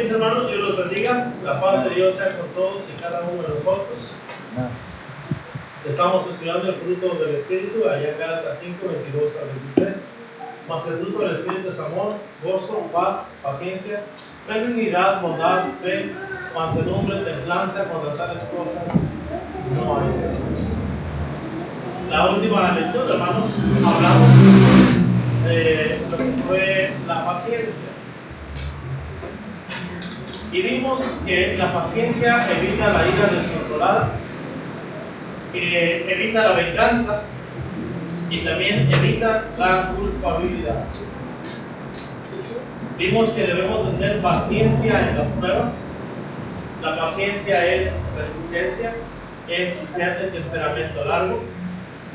mis hermanos, Dios los bendiga. La paz de Dios sea con todos y cada uno de nosotros. Estamos estudiando el fruto del Espíritu, allá en Gálatas 5, 22 a 23. Mas el fruto del Espíritu es amor, gozo, paz, paciencia, benignidad, bondad, fe, mansedumbre, templanza. Contra tales cosas no hay ley. La última lección, hermanos, hablamos de lo que fue la paciencia. Y vimos que la paciencia evita la ira descontrolada, que evita la venganza y también evita la culpabilidad. Vimos que debemos tener paciencia en las pruebas. La paciencia es resistencia, es ser de temperamento largo,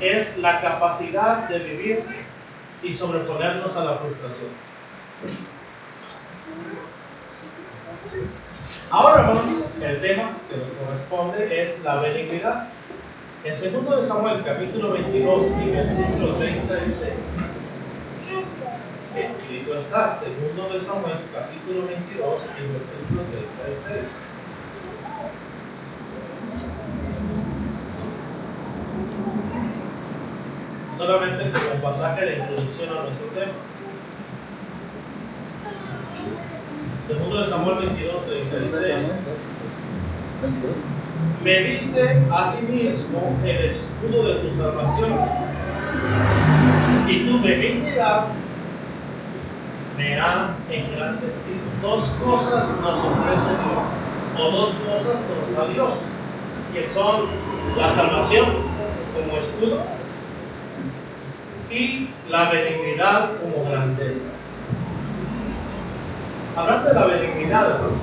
es la capacidad de vivir y sobreponernos a la frustración. Ahora vamos, el tema que nos corresponde es la benignidad. En 2 de Samuel, capítulo 22 y versículo 36, escrito está, 2 de Samuel, capítulo 22 y versículo 36. Solamente como pasaje de introducción a nuestro tema. 2 de Samuel 22, 36. Me diste a sí mismo el escudo de tu salvación, y tu benignidad me ha engrandecido. Dos cosas nos ofrece Dios, o dos cosas nos da Dios, que son la salvación como escudo y la benignidad como grandeza. Hablando de la benignidad, hermanos,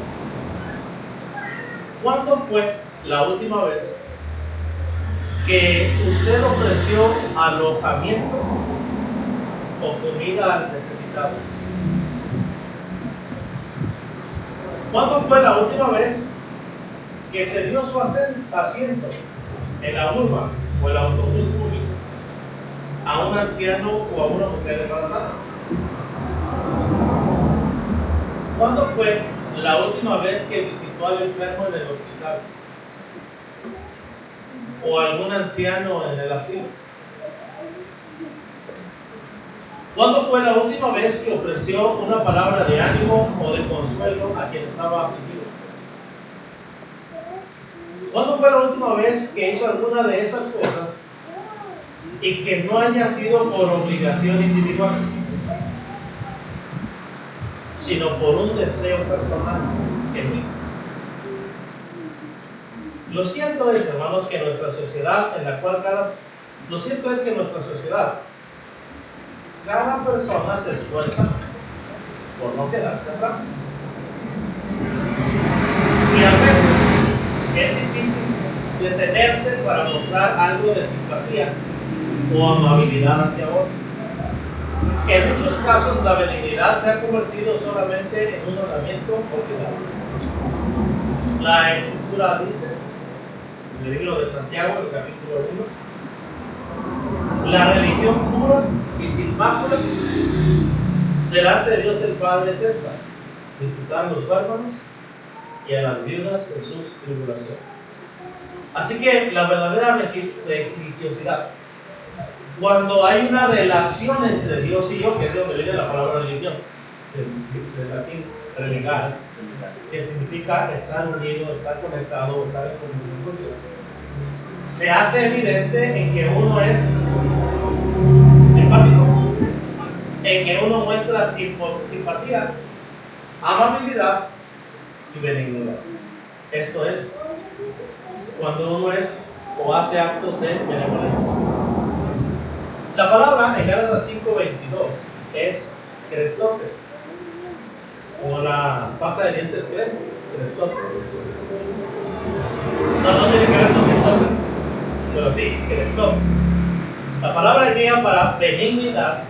¿cuándo fue la última vez que usted ofreció alojamiento o comida al necesitado? ¿Cuándo fue la última vez que se dio su asiento en la urba o el autobús público a un anciano o a una mujer embarazada? ¿Cuándo fue la última vez que visitó al enfermo en el hospital? ¿O algún anciano en el asilo? ¿Cuándo fue la última vez que ofreció una palabra de ánimo o de consuelo a quien estaba afligido? ¿Cuándo fue la última vez que hizo alguna de esas cosas y que no haya sido por obligación individual, sino por un deseo personal genuino? Lo cierto es, hermanos, que nuestra sociedad, cada persona se esfuerza por no quedarse atrás. Y a veces es difícil detenerse para mostrar algo de simpatía o amabilidad hacia otros. En muchos casos la benignidad se ha convertido solamente en un ornamento ordinario. La Escritura dice, en el libro de Santiago, el capítulo 1, la religión pura y sin mácula delante de Dios el Padre es esta: visitar a los huérfanos y a las viudas en sus tribulaciones. Así que la verdadera religiosidad, cuando hay una relación entre Dios y yo, que es de donde viene la palabra religión, del latín religar, que significa estar unido, estar conectado, estar en comunión con Dios, se hace evidente en que uno es empático, en que uno muestra simpatía, amabilidad y benignidad. Esto es cuando uno es o hace actos de benevolencia. La palabra en Gálatas 5:22 es crestotes, como la pasta de dientes crestotes. No tiene que ver con crestotes, pero sí, crestotes. La palabra griega para benignidad,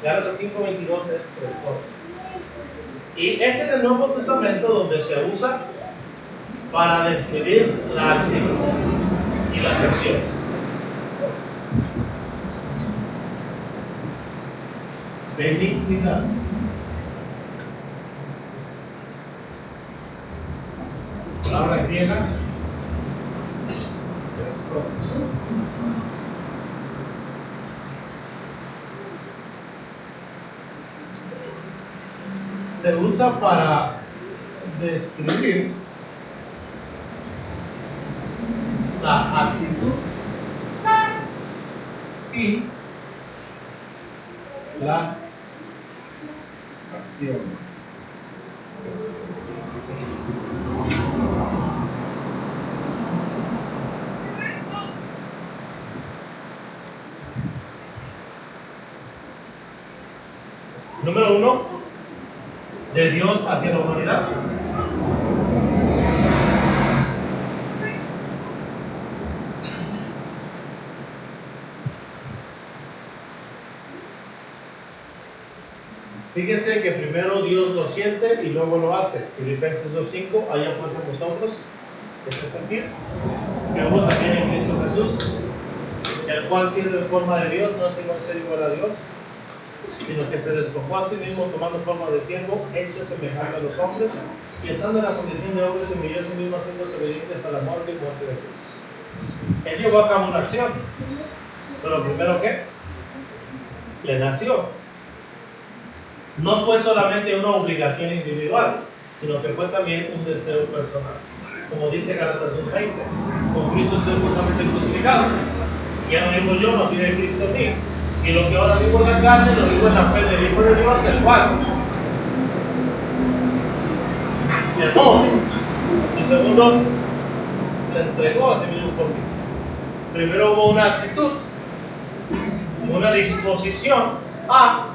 Gálatas 5:22, es crestotes. Y es en el Nuevo Testamento donde se usa para describir la actitud y las acciones. Benignidad. Palabra griega. Se usa para describir la actitud y las acciones. Número 1, de Dios hacia la humanidad. Fíjese que primero Dios lo siente y luego lo hace. Filipenses 2:5, haya pues en vosotros este sentir que hubo también en Cristo Jesús, el cual siendo en forma de Dios no sino ser igual a Dios, sino que se despojó a sí mismo tomando forma de siervo, hecho semejante a los hombres, y estando en la condición de hombres, humilló a sí mismo, haciéndose obedientes a la muerte y muerte de Cristo. Él llevó a cabo una acción, pero primero ¿qué? Le nació. No fue solamente una obligación individual, sino que fue también un deseo personal. Como dice Gálatas 2:20, con Cristo estoy justamente crucificado. Ya no vivo yo, no vive Cristo en mí. Y lo que ahora vivo en la carne, lo vivo en la fe del Hijo de Dios, el cual me amó. Y segundo, se entregó a sí mismo por mí. Primero hubo una actitud, una disposición a,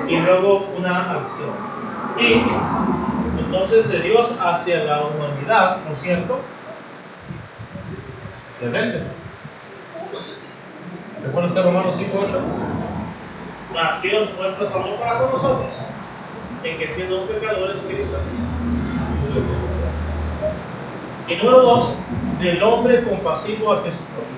y luego una acción. Y entonces de Dios hacia la humanidad, ¿no es cierto? Depende. ¿Recuerda usted Romanos 5:8? Mas Dios muestra su amor para con nosotros, en que siendo un pecador es Cristo. Y número 2, del hombre compasivo hacia su prójimo.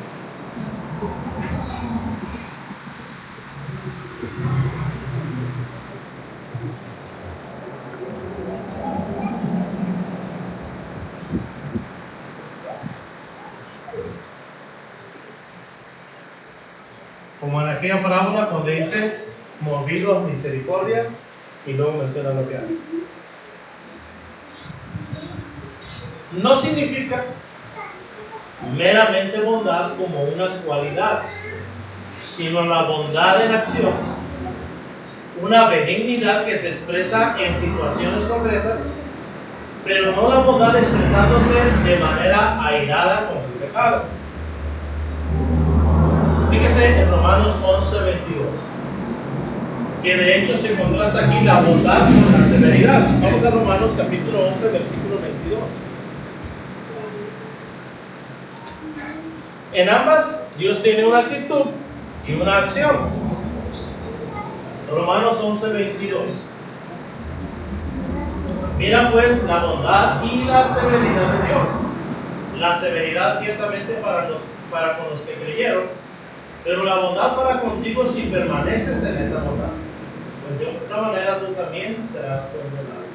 Como en aquella parábola donde dice movido a misericordia y luego menciona lo que hace. No significa meramente bondad como una cualidad, sino la bondad en acción, una benignidad que se expresa en situaciones concretas, pero no la bondad expresándose de manera airada con el pecado. Fíjese en Romanos 11:22, que de hecho se contrasta aquí la bondad con la severidad. Vamos a Romanos capítulo 11, versículo 22. En ambas, Dios tiene una actitud y una acción. Romanos 11:22. Mira pues la bondad y la severidad de Dios. La severidad ciertamente para con los que creyeron, pero la bondad para contigo si permaneces en esa bondad. Pues de otra manera tú también serás condenado.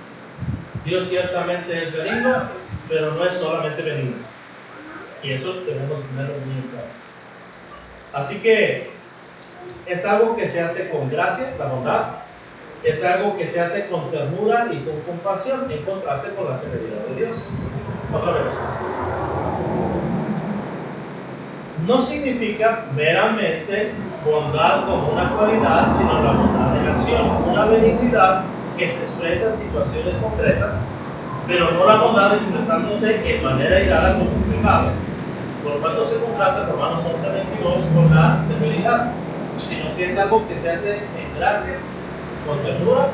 Dios ciertamente es benigno, pero no es solamente benigno. Y eso tenemos que tenerlo muy claro. Así que es algo que se hace con gracia, la bondad. Es algo que se hace con ternura y con compasión, en contraste con la severidad de Dios. Otra vez. No significa meramente bondad como una cualidad, sino la bondad en acción, una benignidad que se expresa en situaciones concretas, pero no la bondad expresándose en manera airada como un pecado. Por lo tanto, se contrasta Romanos 11:22 con la severidad, sino que es algo que se hace en gracia, con ternura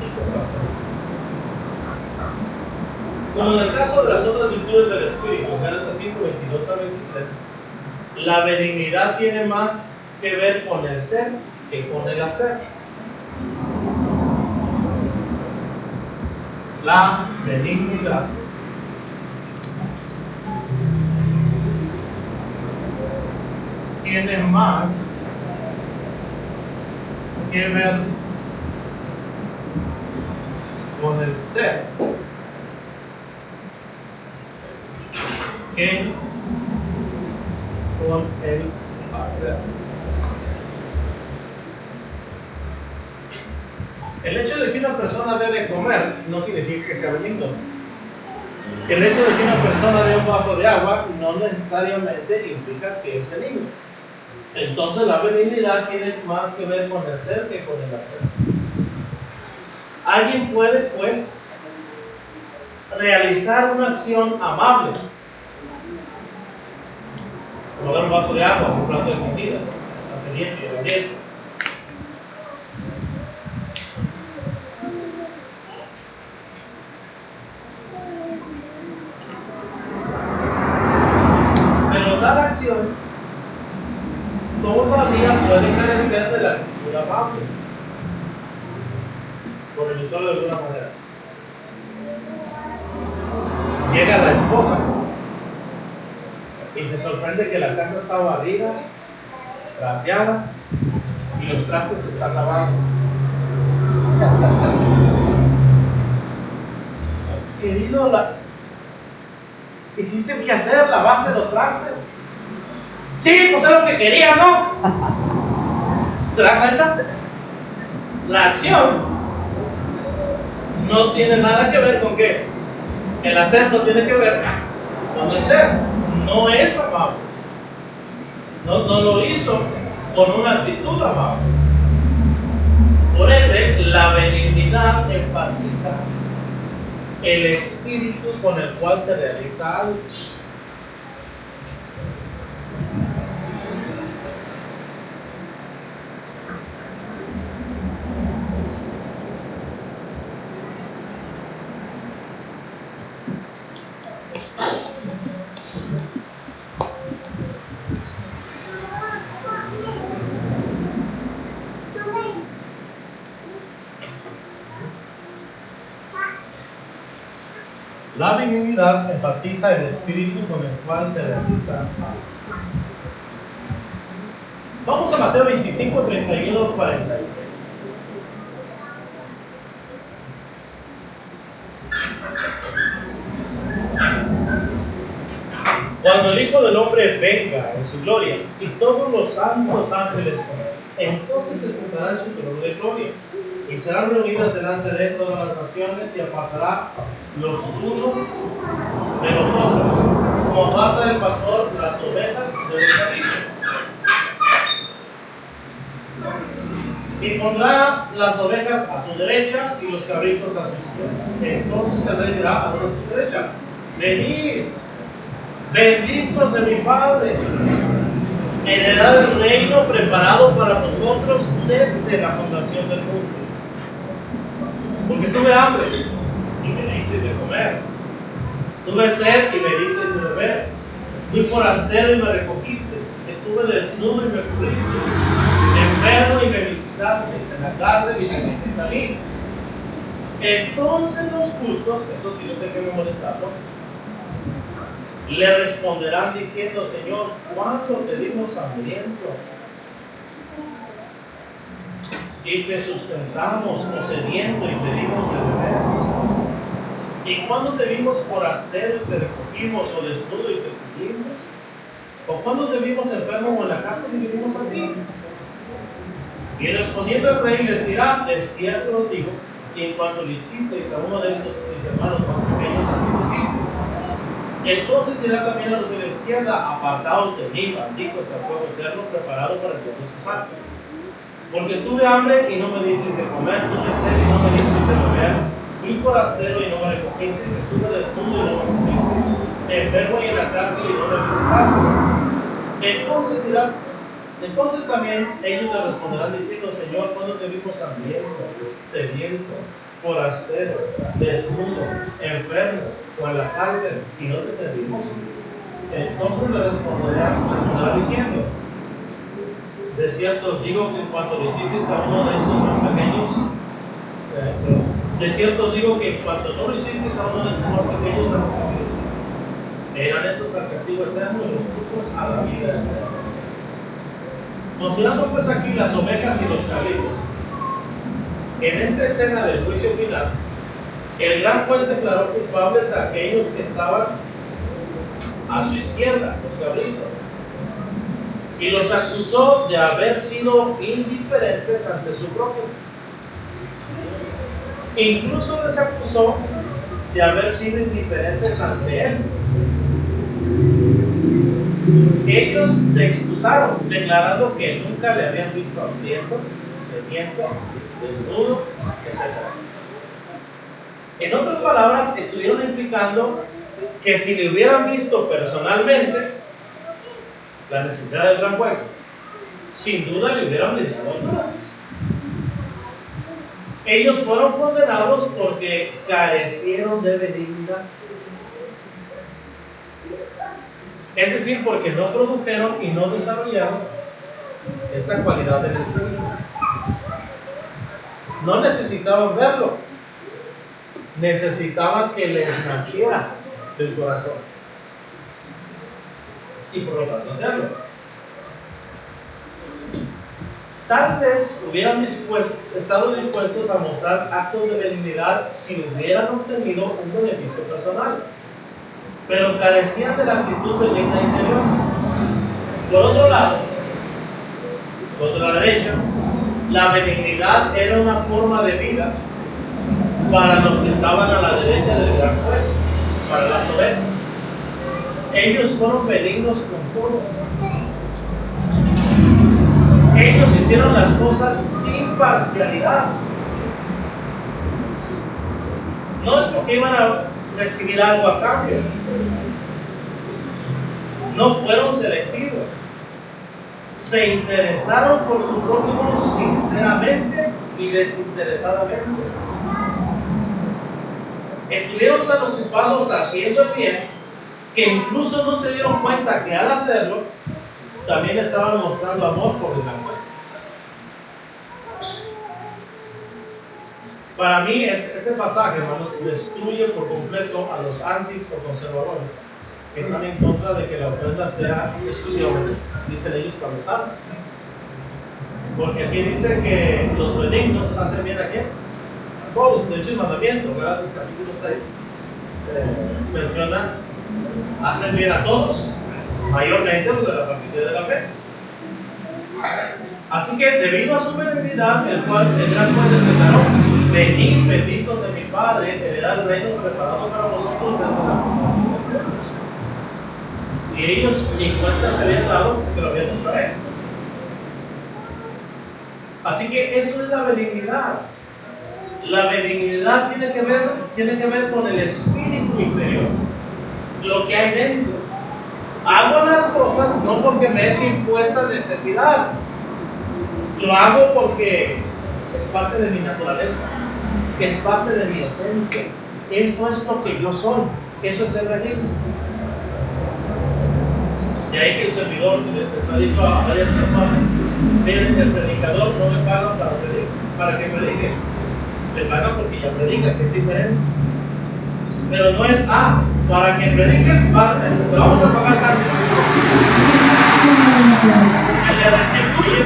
y compasión. Como en el caso de las otras virtudes del Espíritu, Gálatas 5:22-23, la benignidad tiene más que ver con el ser que con el hacer. La benignidad tiene más que ver con el ser que con el hacer. El hecho de que una persona debe comer no significa que sea benigno. El hecho de que una persona dé un vaso de agua no necesariamente implica que es benigno. Entonces la benignidad tiene más que ver con el ser que con el hacer. Alguien puede, pues, realizar una acción amable, como dar un vaso de agua, un plato de comida, hacer limpio, abierto. Pero tal acción todavía puede carecer de la actitud amable, por ilustrarlo de alguna manera. Llega la esposa y se sorprende que la casa está barrida, trapeada y los trastes están lavados. Querido, ¿hiciste qué hacer? ¿Lavaste los trastes? Sí, pues es lo que quería, ¿no? ¿Se da cuenta? La acción no tiene nada que ver con qué. El hacer no tiene que ver con el ser. No es amable. No lo hizo con una actitud amable. Por ende, la benignidad enfatiza el espíritu con el cual se realiza algo. La benignidad enfatiza el espíritu con el cual se realiza algo. Vamos a Mateo 25, 31, 46. Cuando el Hijo del Hombre venga en su gloria y todos los santos ángeles con él, entonces se sentará en su trono de gloria y serán reunidas delante de él todas las naciones y apartará los unos de los otros, como aparta el pastor las ovejas de los cabritos. Y pondrá las ovejas a su derecha y los cabritos a su izquierda. Entonces el rey dirá a los de su derecha: venid, benditos de mi Padre, heredad del reino preparado para vosotros desde la fundación del mundo. Porque tuve hambre y me disteis de comer, tuve sed y me disteis de beber, fui forastero y me recogisteis, estuve desnudo y me cubristeis, enfermo y me visitasteis, en la cárcel y me disteis a mí. Entonces los justos, eso tiene usted que memorizarlo, le responderán diciendo: Señor, ¿cuándo te dimos hambriento y te sustentamos, o sediento y te dimos de beber? ¿Y cuándo te vimos forastero y te recogimos, o desnudo y te cubrimos? ¿O cuándo te vimos enfermo o en la cárcel y vinimos a ti? Y respondiendo el rey les dirá: de cierto os digo, que en cuanto le hicisteis a uno de estos mis hermanos más pequeños, a mí lo hicisteis. Entonces dirá también a los de la izquierda: apartaos de mí, malditos, al fuego eterno preparado para el Dios de sus santos. Porque tuve hambre y no me disteis de comer, tuve sed y no me disteis de beber, fui forastero y no me recogisteis, estuve desnudo y no me cubristeis, enfermo y en la cárcel y no me visitasteis. Entonces también ellos le responderán diciendo: Señor, ¿cuándo te vimos hambriento, sediento, forastero, desnudo, enfermo o en la cárcel y no te servimos? Entonces le responderá diciendo: de cierto os digo que en cuanto le hicisteis a uno de estos más pequeños, de cierto os digo que en cuanto no lo hicisteis a uno de estos más pequeños, tampoco lo hicisteis. Eran estos al castigo eterno y los justos a la vida eterna. Considerando pues aquí las ovejas y los cabritos, en esta escena del juicio final, el gran juez declaró culpables a aquellos que estaban a su izquierda, los cabritos, y los acusó de haber sido indiferentes ante su prójimo. Incluso les acusó de haber sido indiferentes ante él. Ellos se excusaron, declarando que nunca le habían visto hambriento, sediento, desnudo, etc. En otras palabras, estuvieron implicando que si le hubieran visto personalmente la necesidad del gran juez, sin duda le hubieran brindado ayuda. Ellos fueron condenados porque carecieron de benignidad. Es decir, porque no produjeron y no desarrollaron esta cualidad del Espíritu. No necesitaban verlo, necesitaban que les naciera del corazón y por lo tanto hacerlo. Tal vez hubieran estado dispuestos a mostrar actos de benignidad si hubieran obtenido un beneficio personal, pero carecían de la actitud benigna interior. Por otro lado, los de la derecha, la benignidad era una forma de vida para los que estaban a la derecha del gran juez, para las ovejas. Ellos fueron benignos con todos. Ellos hicieron las cosas sin parcialidad. No es porque iban a recibir algo a cambio. No fueron selectivos. Se interesaron por su prójimo sinceramente y desinteresadamente. Estuvieron tan ocupados haciendo el bien que incluso no se dieron cuenta que al hacerlo también estaban mostrando amor por el gran juez. Para mí este pasaje, hermanos, destruye por completo a los antis o conservadores que están en contra de que la ofrenda sea exclusivamente, dicen ellos, para los santos. Porque aquí dice que los benignos hacen bien a quién? A todos. De hecho, el mandamiento, Gálatas capítulo 6, menciona hacen bien a todos, mayormente los de la familia de la fe. Así que debido a su benignidad, el cual el gran juez les declaró: venid, benditos de mi Padre, heredad el reino preparado para vosotros desde la fundación del mundo. Y ellos ni cuenta se habían dado que se lo habían dado a él. Así que eso es la benignidad. La benignidad tiene que ver con el espíritu interior, lo que hay dentro. Hago las cosas no porque me es impuesta necesidad, lo hago porque es parte de mi naturaleza, que es parte de mi esencia. Esto es lo que yo soy. Eso es ser benigno. De ahí que el servidor les ha dicho a varias personas: miren, el predicador no le paga para que predique, le paga porque ya predica, que es diferente. Pero no es, para que prediques, te vamos a pagar tanto. Se le retribuye,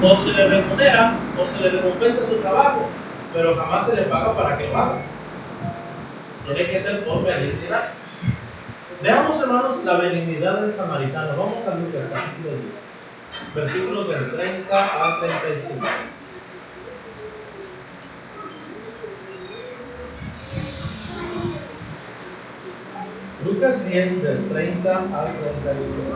o se le remunera, o se le recompensa su trabajo, pero jamás se le paga para que lo haga. Tiene que ser por benignidad. Veamos, hermanos, la benignidad del samaritano. Vamos a Lucas capítulo 10, versículos del 30 al 35. Lucas 10, del 30 al 35.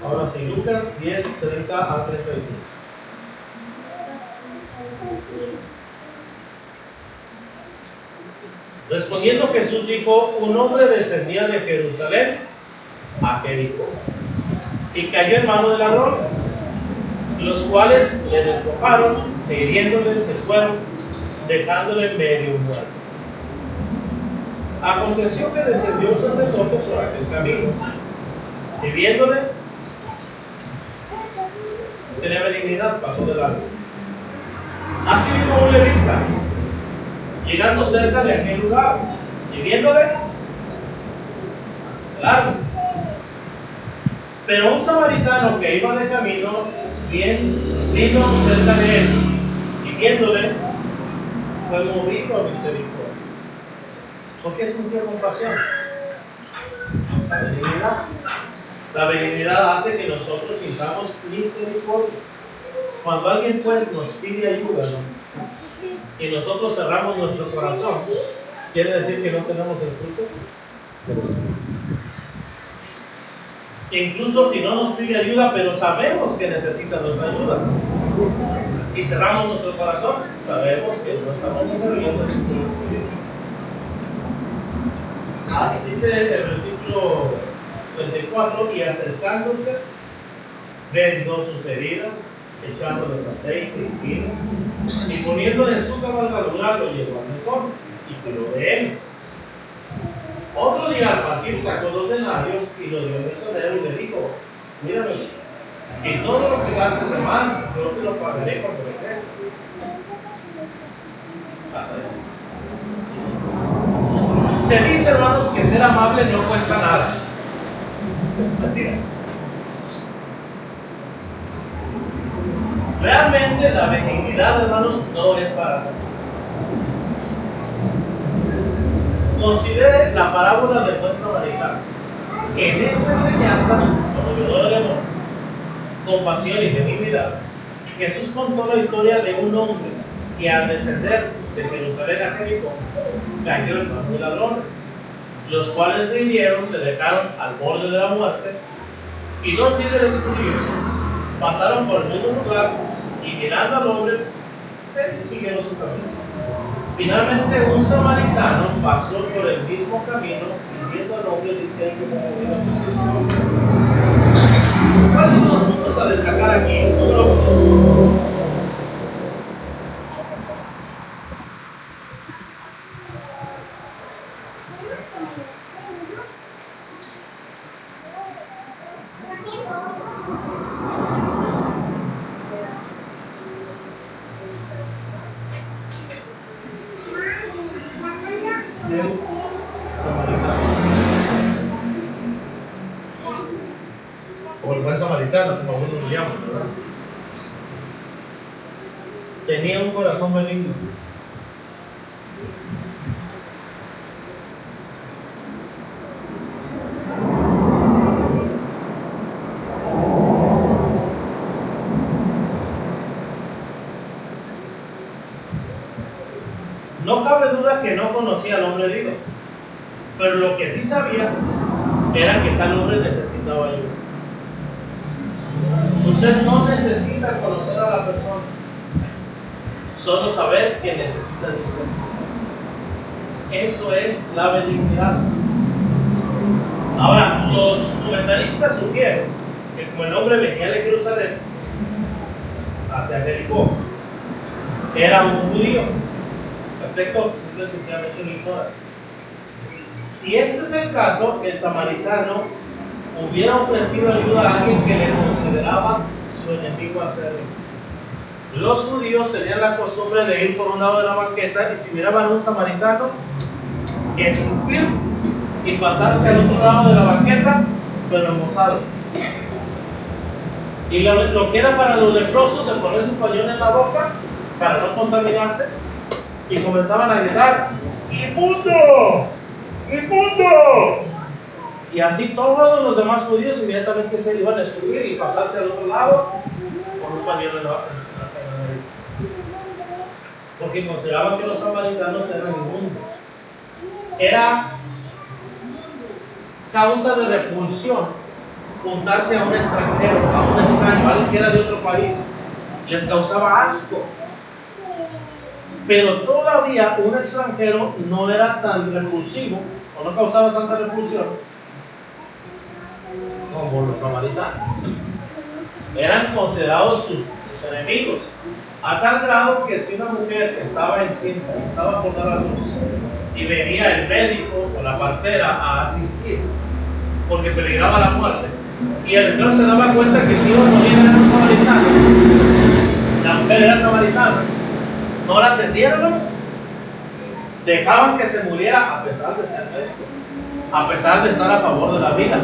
Ahora sí, Lucas 10, 30 al 35. Respondiendo Jesús dijo: un hombre descendía de Jerusalén a Jericó y cayó en manos de ladrones, los cuales le despojaron e hiriéndole se fueron, dejándole medio muerto. Aconteció que descendió un sacerdote por aquel camino y viéndole, tenía benignidad, pasó de largo. Así mismo un levita, llegando cerca de aquel lugar y viéndole, claro. Pero un samaritano que iba de camino, vino cerca de él y viéndole, fue movido a misericordia. ¿Por qué sintió compasión? La benignidad. La benignidad hace que nosotros sintamos misericordia. Cuando alguien pues nos pide ayuda, ¿no? Y nosotros cerramos nuestro corazón, ¿quiere decir que no tenemos el fruto? Incluso si no nos pide ayuda, pero sabemos que necesita nuestra ayuda y cerramos nuestro corazón, sabemos que no estamos desarrollando el fruto. Dice el versículo 34, y acercándose, vendó sus heridas, echándoles aceite y vino, y poniéndole en su cabalgadura, lo llevó al mesón y cuidó de él. Otro día al partir sacó 2 denarios y lo dio al mesonero y le dijo: mírame, y todo lo que gastes de más, yo te lo pagaré cuando regrese. Hasta ahí. Se dice, hermanos, que ser amable no cuesta nada. Es mentira. Realmente la benignidad, hermanos, no es barata. Considere la parábola del buen samaritano. En esta enseñanza, como violador de amor, compasión y benignidad, Jesús contó la historia de un hombre que al descender de Jerusalén a Jericó cayó en manos de ladrones, los cuales le hirieron, le dejaron al borde de la muerte, y 2 líderes judíos pasaron por el mismo lugar y mirando al hombre, siguieron su camino. Finalmente un samaritano pasó por el mismo camino y viendo al hombre dice que ¿cuáles son los puntos a destacar aquí? Número 1. O el buen samaritano, como algunos lo llaman, ¿verdad? Tenía un corazón benigno. No cabe duda que no conocía al hombre herido, pero lo que sí sabía era que tal hombre necesitaba ayuda. Usted no necesita conocer a la persona, solo saber que necesita de usted. Eso es la benignidad. Ahora, los comentaristas sugieren que como el hombre venía de Jerusalén hacia Jericó, era un judío. El texto simple y sencillamente lo ignora. Si este es el caso, el samaritano hubiera ofrecido ayuda a alguien que le consideraba su enemigo acérrimo. Los judíos tenían la costumbre de ir por un lado de la banqueta y si miraban a un samaritano, escupir y pasarse al otro lado de la banqueta, pero embozado. Y lo que era para los leprosos de poner su pañuelo en la boca para no contaminarse, y comenzaban a gritar: ¡Inmundo! ¡Inmundo! Y así todos los demás judíos inmediatamente se iban a escupir y pasarse al otro lado con un pañuelo en la nariz. Porque consideraban que los samaritanos eran inmundos. Era causa de repulsión juntarse a un extranjero, a un extraño, a alguien que era de otro país. Les causaba asco. Pero todavía un extranjero no era tan repulsivo o no causaba tanta repulsión como los samaritanos. Eran considerados sus enemigos, a tal grado que si una mujer estaba encinta y estaba por dar a luz y venía el médico o la partera a asistir porque peligraba la muerte, y el doctor se daba cuenta que el iba a morir era un samaritano, la mujer era samaritana, no la atendieron, Dejaban que se muriera a pesar de ser médicos, a pesar de estar a favor de la vida.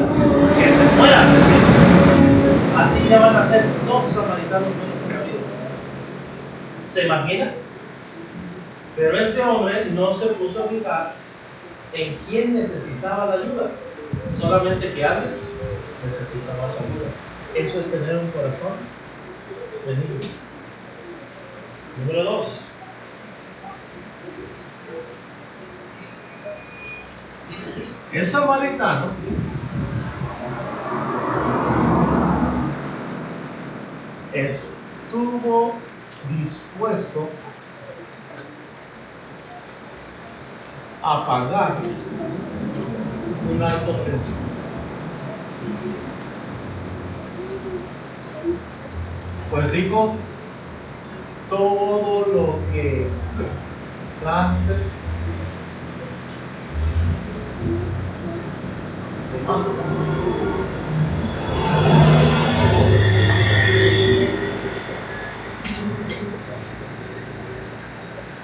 Que se mueran, así ya van a ser 2 samaritanos menos en la vida. ¿Se imagina? Pero este hombre no se puso a fijar en quién necesitaba la ayuda, solamente que alguien necesitaba su ayuda. Eso es tener un corazón de niño. Número 2. El samaritano estuvo dispuesto a pagar un alto precio. Pues dijo, todo lo que gastes de más.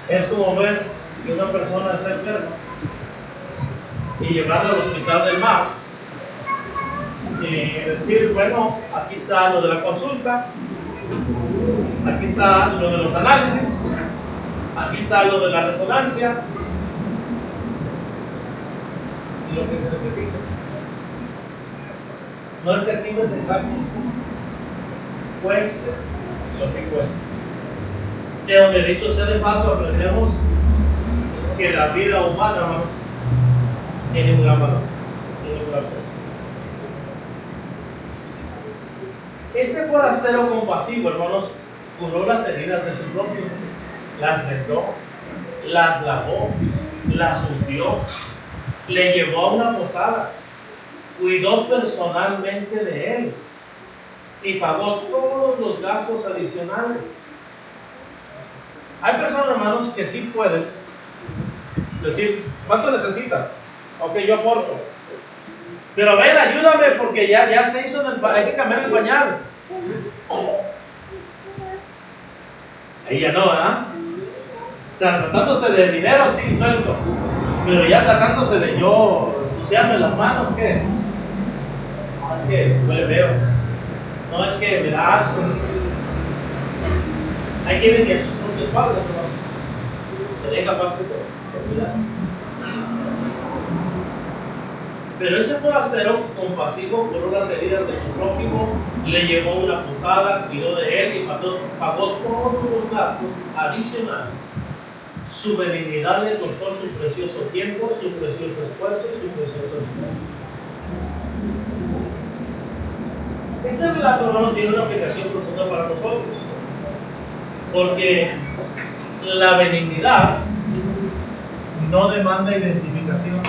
Es como ver que una persona está enferma y llevarla al hospital del mar y decir, bueno, aquí está lo de la consulta, aquí está lo de los análisis, aquí está lo de la resonancia y lo que se necesita. No es que actives el gasto, cueste lo que cueste. De donde dicho sea de paso, aprendemos que la vida humana, hermanos, tiene un gran valor, tiene un gran peso. Este forastero compasivo, hermanos, curó las heridas de su prójimo, las vendó, las lavó, las ungió, le llevó a una posada, cuidó personalmente de él y pagó todos los gastos adicionales. Hay personas, hermanos, que sí pueden decir, ¿cuánto necesitas? Ok, yo aporto. Pero ven, ayúdame porque ya se hizo, hay que cambiar el pañal. Ahí ya no, ¿verdad? O sea, tratándose de dinero, sí, suelto. Pero ya tratándose de yo ensuciarme las manos, ¿qué? No, es que huele feo. No, es que me da asco. Hay que venir a sus propios padres, ¿no? Sería capaz de cuidar. Pero ese forastero compasivo curó las heridas de su prójimo, le llevó una posada, cuidó de él y pagó todos los gastos adicionales. Su benignidad le costó su precioso tiempo, su precioso esfuerzo y su precioso esfuerzo. Este relato, hermanos, tiene una aplicación profunda para nosotros, porque la benignidad no demanda identificación.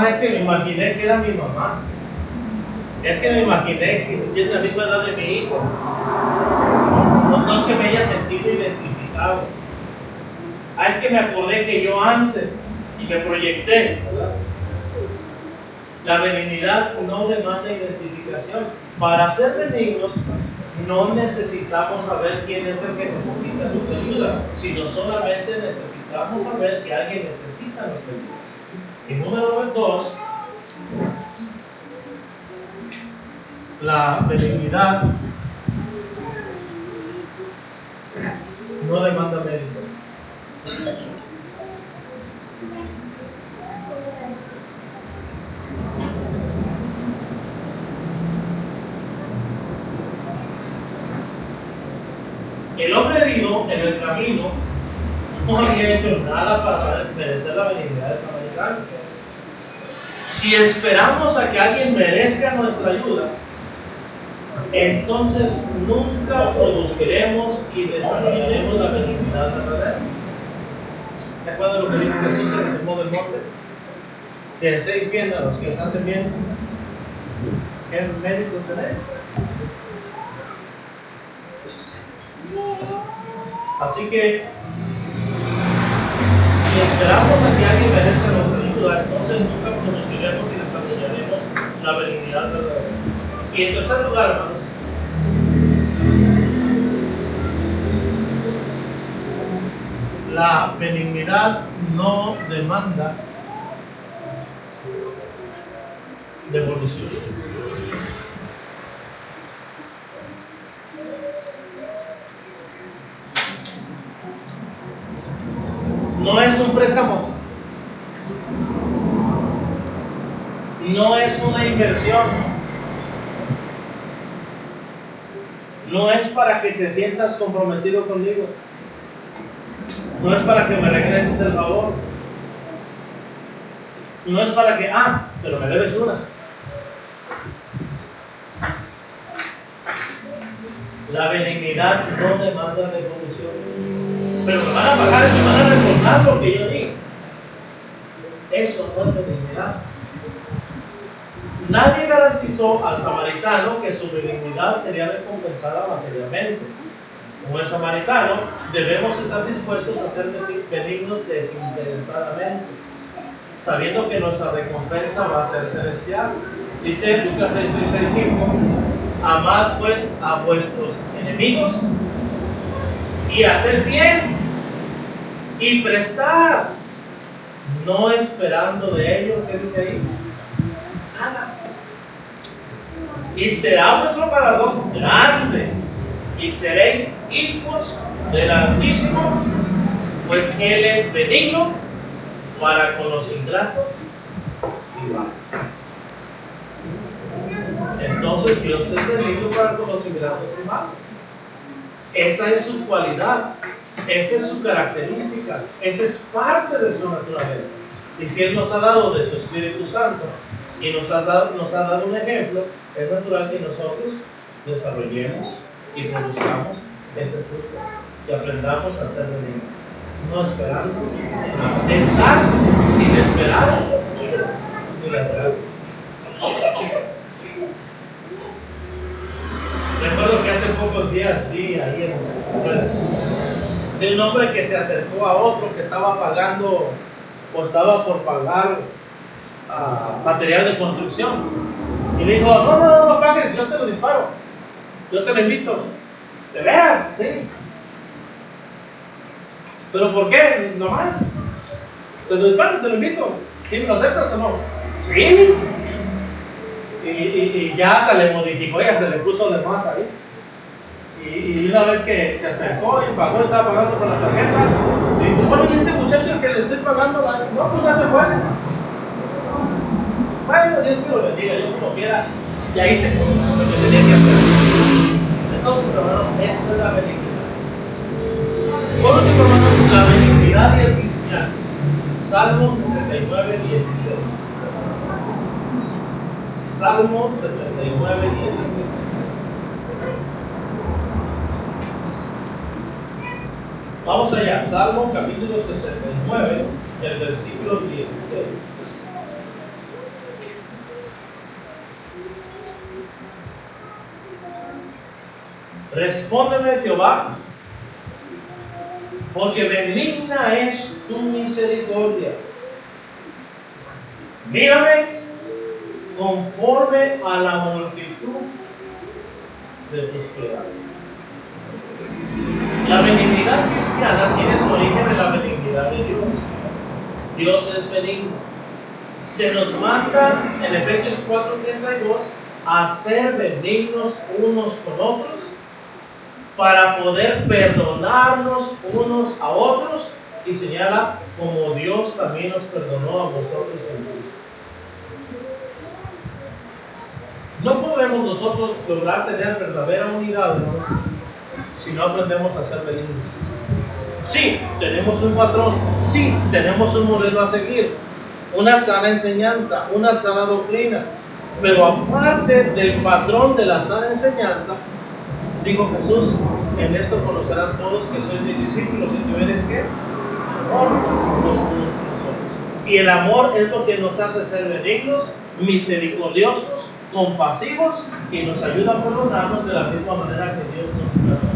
Es que me imaginé que era mi mamá. Es que me imaginé que tiene la misma edad de mi hijo. No es que me haya sentido identificado. Es que me acordé que yo antes y me proyecté, ¿verdad? La benignidad no demanda identificación. Para ser benignos no necesitamos saber quién es el que necesita nuestra ayuda, sino solamente necesitamos saber que alguien necesita nuestra ayuda. Y número 2, la benignidad no demanda mérito. El hombre herido en el camino no había hecho nada para merecer la benignidad de Samaritano. Si esperamos a que alguien merezca nuestra ayuda, entonces nunca produciremos y desarrollaremos la benignidad verdadera. ¿Se acuerdan de lo que dijo Jesús en el Sermón del Monte? Si hacéis bien a los que os hacen bien, ¿qué mérito tenéis? Así que esperamos a que alguien merezca nuestra ayuda, entonces nunca conoceremos y desarrollaremos la benignidad verdadera. Y en tercer lugar, hermanos, la benignidad no demanda devolución. no es un préstamo, no es una inversión, no es para que te sientas comprometido conmigo, no es para que me regreses el favor, no es para que, pero me debes una. La benignidad no demanda devolución. Pero me van a pagar y me van a reembolsar lo que yo di. Eso no es benignidad. Nadie garantizó al samaritano que su benignidad sería recompensada materialmente. Como el samaritano, debemos estar dispuestos a ser benignos desinteresadamente, sabiendo que nuestra recompensa va a ser celestial. Dice Lucas 6:35: amad pues a vuestros enemigos y hacer bien y prestar, no esperando de ellos. ¿Qué dice ahí? Nada. Y será vuestro galardón grande y seréis hijos del Altísimo, pues Él es benigno para con los ingratos y vagos. Entonces Dios es benigno para con los ingratos y malos. Esa es su cualidad, esa es su característica, esa es parte de su naturaleza. Y si Él nos ha dado de su Espíritu Santo y nos ha dado un ejemplo, es natural que nosotros desarrollemos y produzcamos ese fruto, que aprendamos a ser benignos, no esperando, es dar sin esperar ni las gracias. Recuerdo que hace pocos días vi ahí en redes de un hombre que se acercó a otro que estaba pagando o estaba por pagar material de construcción y le dijo: no pagues, yo te lo disparo, yo te lo invito. ¿De veras? Sí. ¿Pero por qué? No más. Te lo disparo, te lo invito. ¿Sí me lo aceptas o no? Sí. Y ya hasta le modificó y hasta le puso de más ahí. Y una vez que se acercó y pagó, estaba pagando con la tarjeta, le dice: bueno, ¿y este muchacho al que le estoy pagando? No, pues ya se fue. Bueno, Dios que lo bendiga, yo como quiera, ya hice lo que tenía que hacer. Entonces, hermanos, eso es la benignidad. Por último, hermanos, la benignidad y el cristiano. Salmo 69:16. Salmo 69:16. Vamos allá, Salmo capítulo 69, el versículo 16. Respóndeme, Jehová, porque benigna es tu misericordia. Mírame conforme a la multitud de tus piedades. La benignidad cristiana tiene su origen en la benignidad de Dios. Dios es benigno. Se nos manda en Efesios 4:32 a ser benignos unos con otros para poder perdonarnos unos a otros, y señala: como Dios también nos perdonó a vosotros en Cristo. No podemos nosotros lograr tener verdadera unidad, hermanos, si no aprendemos a ser benignos. Sí, tenemos un patrón, sí, tenemos un modelo a seguir, una sana enseñanza, una sana doctrina, pero aparte del patrón de la sana enseñanza, dijo Jesús: en esto conocerán todos que sois mis discípulos, y tuvieres que amor los unos con los otros. Y el amor es lo que nos hace ser benignos, misericordiosos, compasivos, y nos ayuda a perdonarnos de la misma manera que Dios nos perdona,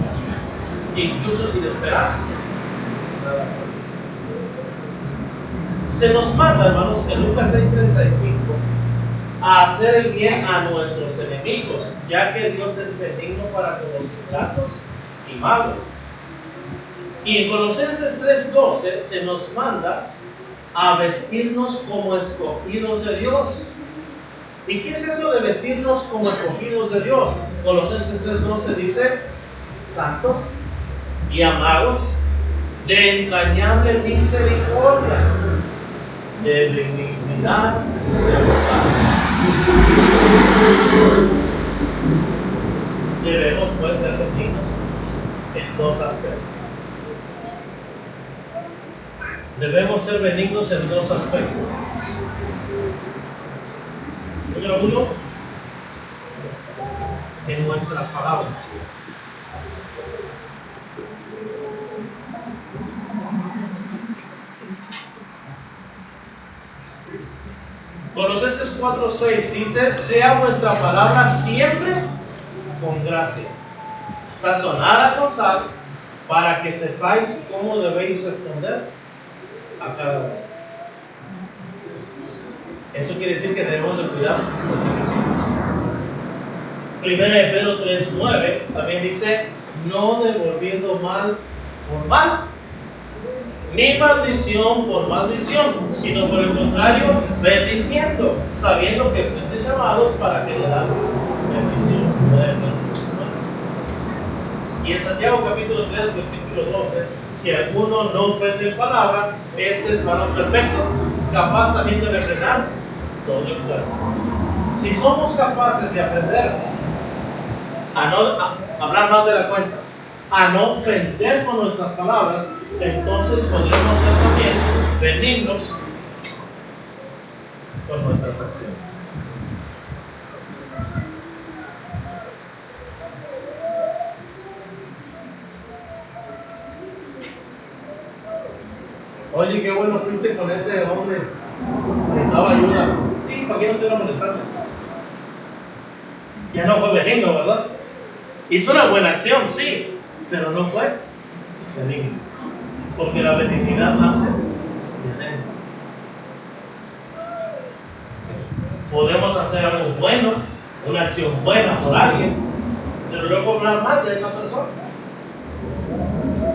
incluso sin esperar nada. Se nos manda, hermanos, en Lucas 6:35, a hacer el bien a nuestros enemigos, ya que Dios es benigno para con los ingratos y malos. Y en Colosenses 3:12 se nos manda a vestirnos como escogidos de Dios. ¿Y qué es eso de vestirnos como escogidos de Dios? Colosenses 3:12 dice: santos y amados, de entrañable misericordia, de benignidad, de bondad. Debemos pues ser benignos en dos aspectos. Debemos ser benignos en dos aspectos. Número uno, en nuestras palabras. Colosenses 4:6 dice: sea vuestra palabra siempre con gracia, sazonada con sal, para que sepáis cómo debéis responder a cada uno. Eso quiere decir que debemos de cuidar nuestros principios. Primera de Pedro 3:9 también dice: no devolviendo mal por mal, ni maldición por maldición, sino por el contrario, bendiciendo, sabiendo que fuiste llamados para que le das bendición. Y en Santiago capítulo 3, versículo 12, si alguno no ofende en palabra, este es varón perfecto, capaz también de refrenar todo el cuerpo. Si somos capaces de aprender a no hablar más de la cuenta, a no ofender con nuestras palabras, entonces podremos ser también benignos con nuestras acciones. Oye, qué bueno fuiste con ese hombre que necesitaba ayuda. Sí, ¿para qué no te iba a molestar? Ya no fue benigno, ¿verdad? Hizo una buena acción, sí, pero no fue benigno. Porque la benignidad nace de dentro. Podemos hacer algo bueno, una acción buena por alguien, pero luego hablar mal de esa persona.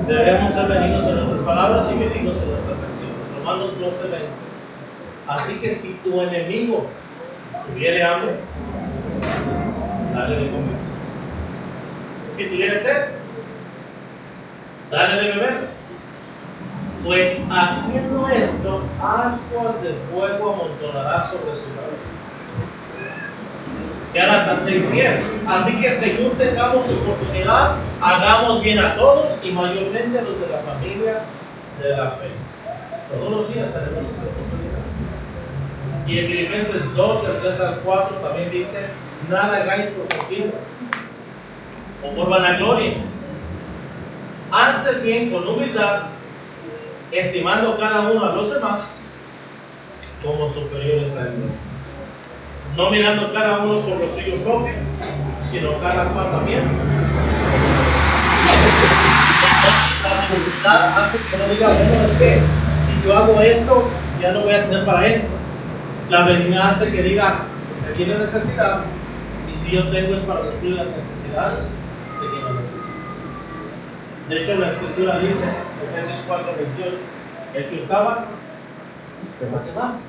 Debemos ser benignos en nuestras palabras y benignos en nuestras acciones. Romanos 12:20. Así que si tu enemigo tuviere hambre, dale de comer. Si tuviere sed, dale de beber. Pues haciendo esto, ascuas de fuego amontonará sobre su cabeza. Gálatas 6:10. Así que según tengamos oportunidad, hagamos bien a todos y mayormente a los de la familia de la fe. Todos los días tenemos esa oportunidad. Y en Filipenses 2, del 3 al 4 también dice: nada hagáis por contienda o por vanagloria, antes bien con humildad, estimando cada uno a los demás como superiores a ellos, no mirando cada uno por lo suyo propio, sino cada cual también. La humildad hace que no diga: bueno, es que si yo hago esto, ya no voy a tener para esto. La benignidad hace que diga: me tiene necesidad, y si yo tengo es para suplir las necesidades de quien lo necesita. De hecho, la Escritura dice, Efesios 4:28, el que hurtaba, que mate más.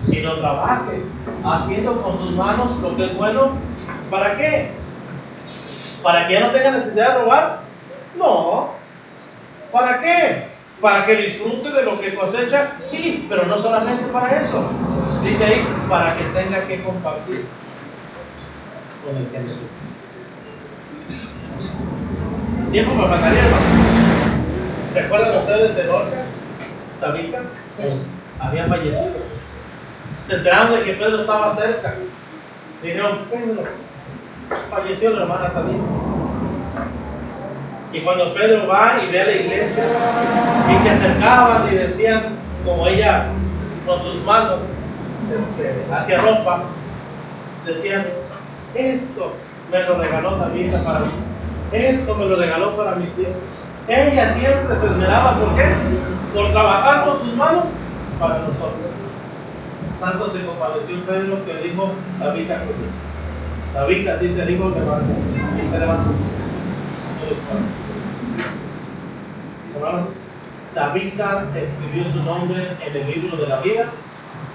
Si no trabaje, haciendo con sus manos lo que es bueno, ¿para qué? ¿Para que ya no tenga necesidad de robar? No. ¿Para qué? ¿Para que disfrute de lo que cosecha? Sí, pero no solamente para eso. Dice ahí, para que tenga que compartir con el que necesita. Tiempo para pagar, hermano. ¿Se acuerdan ustedes de Dorcas? Tabita había fallecido. Se enteraron de que Pedro estaba cerca. Dijeron: Pedro, falleció la hermana Tabita. Y cuando Pedro va y ve a la iglesia, y se acercaban y decían, como ella con sus manos hacia ropa, decían: esto me lo regaló Tabita para mí. Esto me lo regaló para mis hijos. Ella siempre se esmeraba, ¿por qué? Por trabajar con sus manos para nosotros. Tanto se compadeció Pedro que dijo, Tabita conmigo. Tabita, a ti te digo, levanta. Y se levantó. Hermanos, Tabita escribió su nombre en el libro de la vida,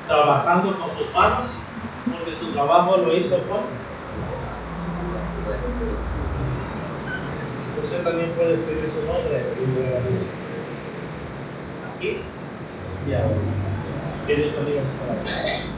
trabajando con sus manos, porque su trabajo lo hizo con. Usted también puede escribir su nombre en el libro de la vida. Aquí y ahora. Que Dios bendiga su palabra.